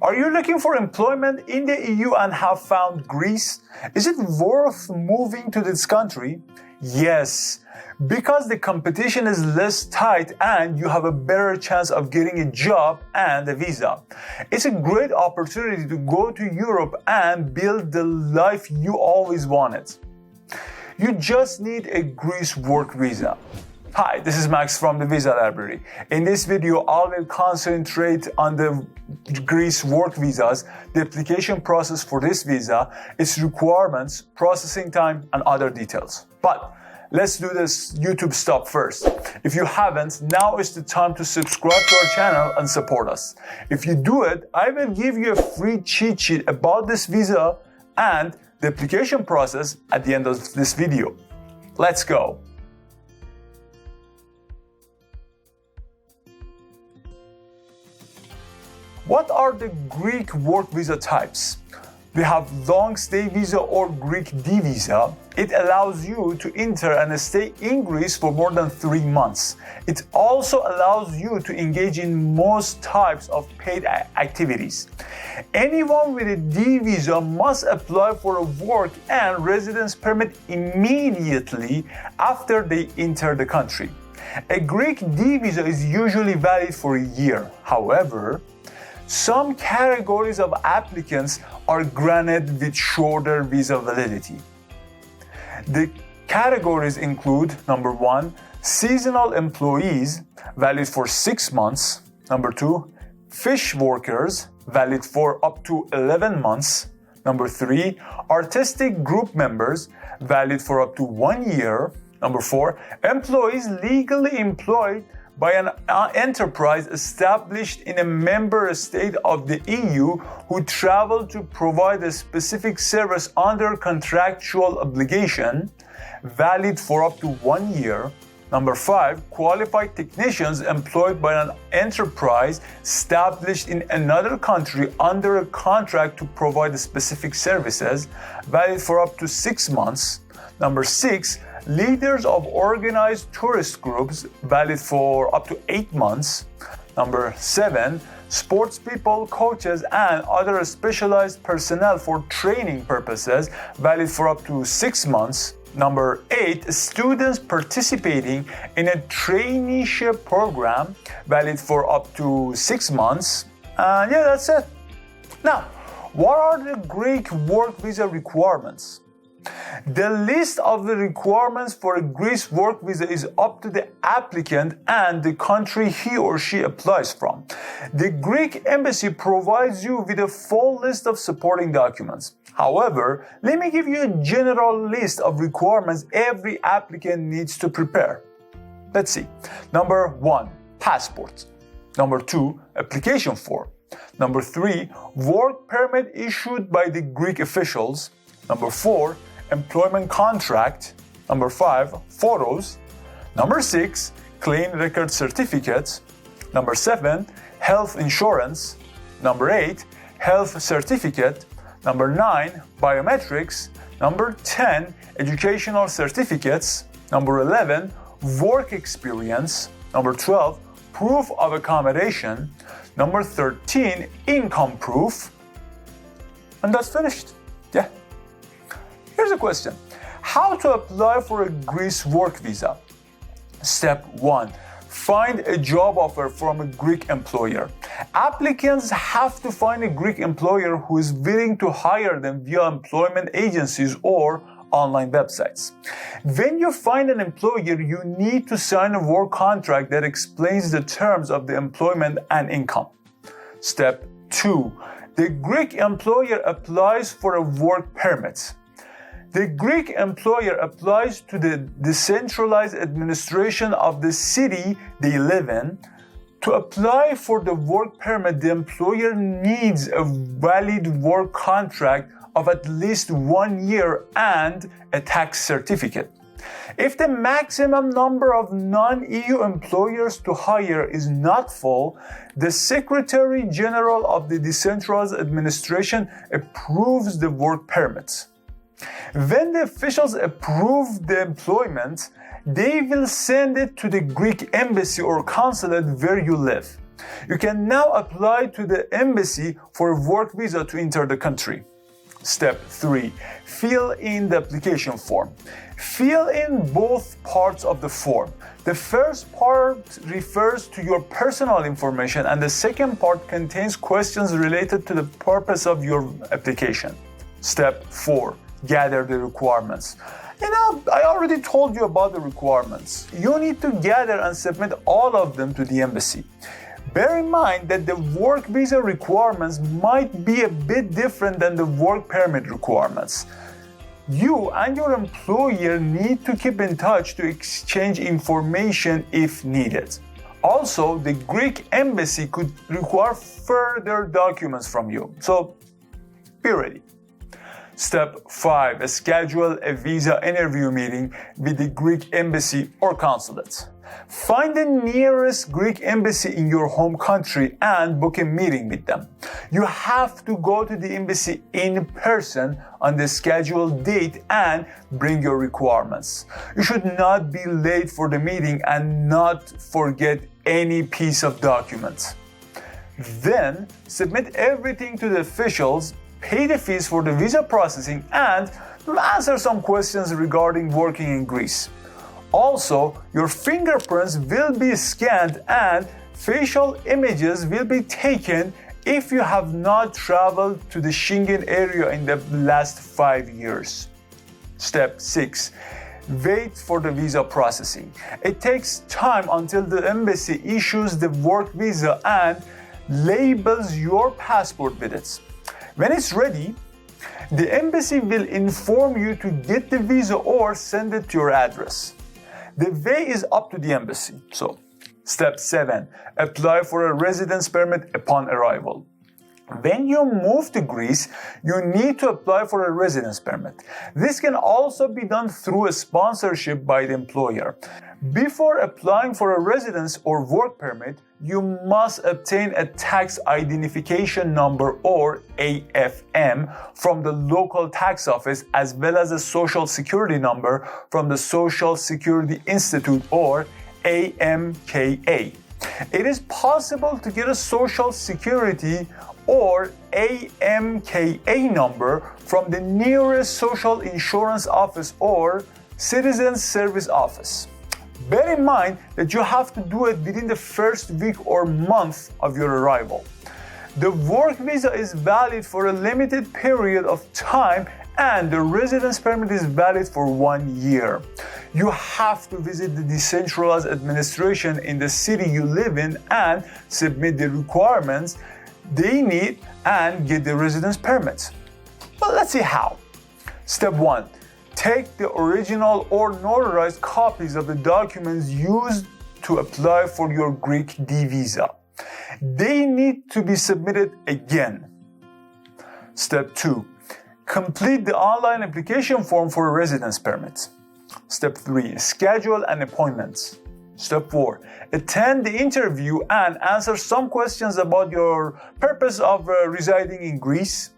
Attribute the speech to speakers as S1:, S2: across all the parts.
S1: Are you looking for employment in the EU and have found Greece? Is it worth moving to this country? Yes, because the competition is less tight and you have a better chance of getting a job and a visa. It's a great opportunity to go to Europe and build the life you always wanted. You just need a Greece work visa. Hi, this is Max from the Visa Library. In this video, I will concentrate on the Greece work visas, the application process for this visa, its requirements, processing time, and other details. But let's do this YouTube stuff first. If you haven't, now is the time to subscribe to our channel and support us. If you do it, I will give you a free cheat sheet about this visa and the application process at the end of this video. Let's go. What are the Greek work visa types? We have long stay visa or Greek D visa. It allows you to enter and stay in Greece for more than 3 months. It also allows you to engage in most types of paid activities. Anyone with a D visa must apply for a work and residence permit immediately after they enter the country. A Greek D visa is usually valid for a year. However, some categories of applicants are granted with shorter visa validity. The categories include, number 1, seasonal employees, valid for 6 months. Number 2, fish workers, valid for up to 11 months. Number 3, artistic group members, valid for up to 1 year. Number 4, employees legally employed by an enterprise established in a member state of the EU who travel to provide a specific service under contractual obligation, valid for up to 1 year. Number 5, qualified technicians employed by an enterprise established in another country under a contract to provide specific services, valid for up to 6 months. Number 6, leaders of organized tourist groups, valid for up to 8 months. Number 7, sports people, coaches, and other specialized personnel for training purposes, valid for up to 6 months. Number 8, students participating in a traineeship program, valid for up to 6 months. And yeah, that's it. Now, what are the Greek work visa requirements? The list of the requirements for a Greece work visa is up to the applicant and the country he or she applies from. The Greek embassy provides you with a full list of supporting documents. However, let me give you a general list of requirements every applicant needs to prepare. Let's see. Number 1, passport. Number 2, application form. Number 3, work permit issued by the Greek officials. Number 4, employment contract. Number 5, photos. Number 6, clean record certificates. Number 7, health insurance. Number 8, health certificate. Number 9, biometrics. Number 10, educational certificates. Number 11, work experience. Number 12, proof of accommodation. Number 13, income proof. And that's finished. Yeah. Here's a question. How to apply for a Greece work visa? Step 1. Find a job offer from a Greek employer. Applicants have to find a Greek employer who is willing to hire them via employment agencies or online websites. When you find an employer, you need to sign a work contract that explains the terms of the employment and income. Step 2. The Greek employer applies for a work permit. The Greek employer applies to the decentralized administration of the city they live in. To apply for the work permit, the employer needs a valid work contract of at least 1 year and a tax certificate. If the maximum number of non-EU employers to hire is not full, the Secretary General of the decentralized administration approves the work permits. When the officials approve the employment, they will send it to the Greek embassy or consulate where you live. You can now apply to the embassy for a work visa to enter the country. Step 3. Fill in the application form. Fill in both parts of the form. The first part refers to your personal information and the second part contains questions related to the purpose of your application. Step 4. Gather the requirements. I already told you about the requirements. You need to gather and submit all of them to the embassy. Bear in mind that the work visa requirements might be a bit different than the work permit requirements. You and your employer need to keep in touch to exchange information if needed. Also, the Greek embassy could require further documents from you, so be ready. Step 5. Schedule a visa interview meeting with the Greek embassy or consulate. Find the nearest Greek embassy in your home country and book a meeting with them. You have to go to the embassy in person on the scheduled date and bring your requirements. You should not be late for the meeting and not forget any piece of document. Then submit everything to the officials, pay the fees for the visa processing, and answer some questions regarding working in Greece. Also, your fingerprints will be scanned and facial images will be taken if you have not traveled to the Schengen area in the last 5 years. Step 6. Wait for the visa processing. It takes time until the embassy issues the work visa and labels your passport with it. When it's ready, the embassy will inform you to get the visa or send it to your address. The way is up to the embassy. So, step 7. Apply for a residence permit upon arrival. When you move to Greece, you need to apply for a residence permit. This can also be done through a sponsorship by the employer. Before applying for a residence or work permit, you must obtain a tax identification number or AFM from the local tax office as well as a social security number from the Social Security Institute or AMKA. It is possible to get a social security or AMKA number from the nearest social insurance office or citizen service office. Bear in mind that you have to do it within the first week or month of your arrival. The work visa is valid for a limited period of time and the residence permit is valid for 1 year. You have to visit the decentralized administration in the city you live in and submit the requirements they need and get the residence permit. But let's see how. Step 1. Take the original or notarized copies of the documents used to apply for your Greek D visa. They need to be submitted again. Step 2. Complete the online application form for a residence permit. Step 3. Schedule an appointment. Step 4. Attend the interview and answer some questions about your purpose of residing in Greece.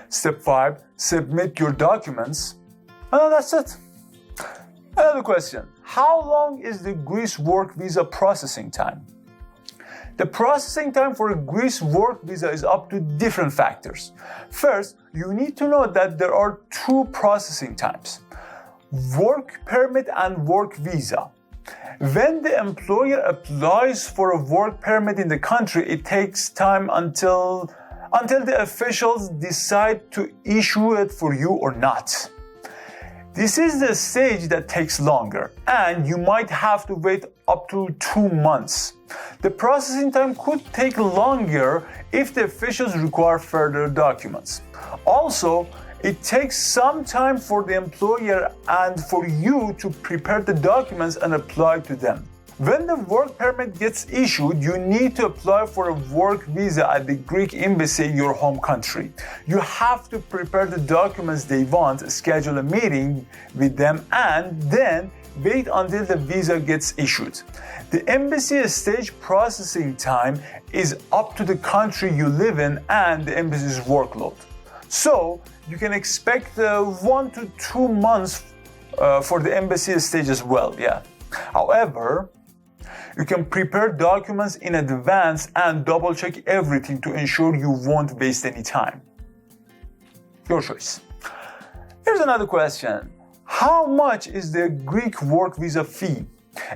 S1: Step 5. Submit your documents. And that's it. Another question. How long is the Greece work visa processing time? The processing time for a Greece work visa is up to different factors. First, you need to know that there are 2 processing times: work permit and work visa. When the employer applies for a work permit in the country, it takes time until the officials decide to issue it for you or not. This is the stage that takes longer, and you might have to wait up to 2 months. The processing time could take longer if the officials require further documents. Also, it takes some time for the employer and for you to prepare the documents and apply to them. When the work permit gets issued, you need to apply for a work visa at the Greek embassy in your home country. You have to prepare the documents they want, schedule a meeting with them, and then wait until the visa gets issued. The embassy stage processing time is up to the country you live in and the embassy's workload. So you can expect 1 to 2 months for the embassy stage as well, yeah. However, You can prepare documents in advance and double check everything to ensure you won't waste any time. Your choice. Here's another question. How much is the Greek work visa fee?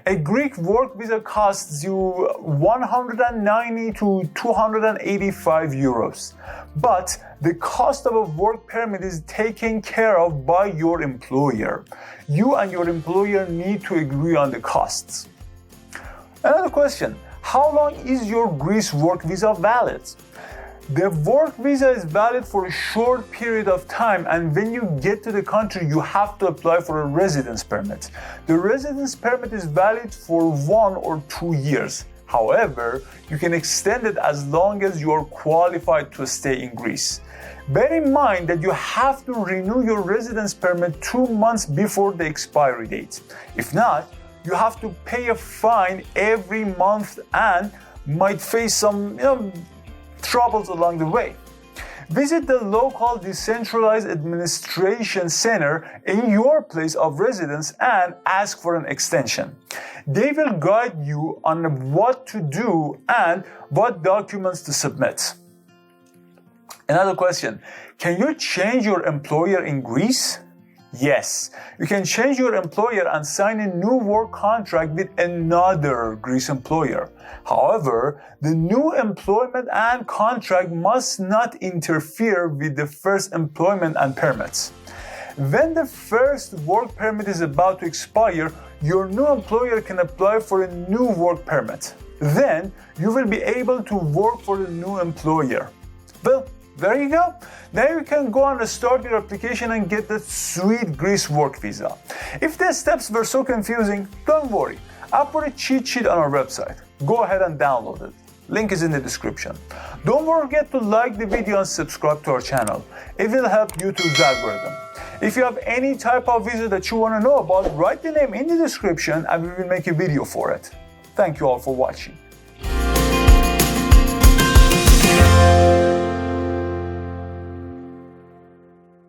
S1: A Greek work visa costs you 190 to 285 euros, but the cost of a work permit is taken care of by your employer. You and your employer need to agree on the costs. Another question. How long is your Greece work visa valid? The work visa is valid for a short period of time, and when you get to the country, you have to apply for a residence permit. The residence permit is valid for 1 or 2 years. However, you can extend it as long as you are qualified to stay in Greece. Bear in mind that you have to renew your residence permit 2 months before the expiry date. If not, you have to pay a fine every month and might face some troubles along the way. Visit the local decentralized administration center in your place of residence and ask for an extension. They will guide you on what to do and what documents to submit. Another question. Can you change your employer in Greece? Yes, you can change your employer and sign a new work contract with another Greece employer. However, the new employment and contract must not interfere with the first employment and permits. When the first work permit is about to expire, your new employer can apply for a new work permit. Then, you will be able to work for the new employer. Well, there you go. Now you can go and start your application and get that sweet Greece work visa. If the steps were so confusing, don't worry. I'll put a cheat sheet on our website. Go ahead and download it. Link is in the description. Don't forget to like the video and subscribe to our channel. It will help YouTube's algorithm. If you have any type of visa that you want to know about, write the name in the description and we will make a video for it. Thank you all for watching.